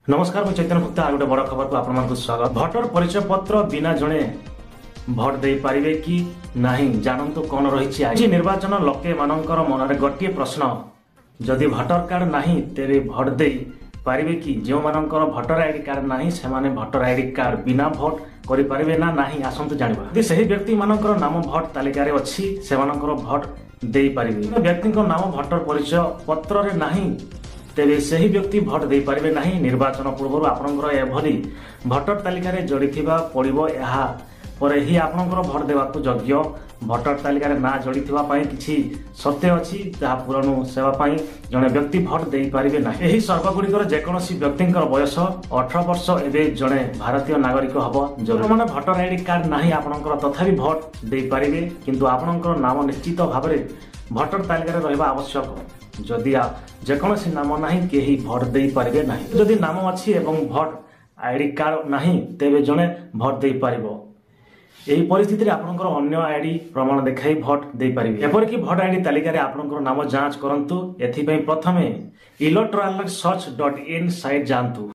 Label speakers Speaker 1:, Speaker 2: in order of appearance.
Speaker 1: नमस्कार मैं चैतन्य भुक्ता आ गोटे बड़ खबर को आपको स्वागत। भोटर परिचय पत्र बिना जड़े भोट दे पारे कि नहीं जानतु कौन रही। आज निर्वाचन लोके मानकर मन गोटे प्रश्न, जदि भोटर कार्ड नहीं तेरे भोट दे पारे कि जो मानकर भोटर आईडी कार्ड नहीं से भोटर आईडी कार्ड बिना भोट करें ना नहीं आसतु जाना। यदि सही व्यक्ति मानकर नाम भोट तालिकार अच्छी से भोट दे पारे। व्यक्ति नाम भोटर परिचय पत्र नहीं तेरे सही व्यक्ति भोट दे पारे नहीं। निर्वाचन पूर्व आपणकर एभली भोटर तालिकार जोड़ी पड़ो या पर ही आपणकर भोट देवाक योग्य। भोटर तालिकार ना जोड़ी किसी सत्य अच्छी जहाँ पूरण सेवाई जड़े व्यक्ति भोट दे पारे ना। यही सर्वगुड़िकर जेकोसी व्यक्ति बयस 18 वर्ष एवं जड़े भारतीय नागरिक हम जरूर। मैंने भोटर आईडी कार्ड ना आपणकर तथापि भोट दे पारे किंतु आपणकर नाम निश्चित भाव में भोटर तालिकार रहा आवश्यक। जदि जेकोसी नाम नहीं कहीं भोट दे पारे ना। जदि नाम अच्छी एवं भोट आईडी कार्ड नहीं तेरे जड़े भोट दे पार। यही परिस्थिति आपंकर अन्य आईडी प्रमाण देखाई भोट दे पारे। एपरिक भोट आईडी तालिकार आपंकर नाम जांच करंतु। एथिपई प्रथमे electoralsearch.in साइट जांतु।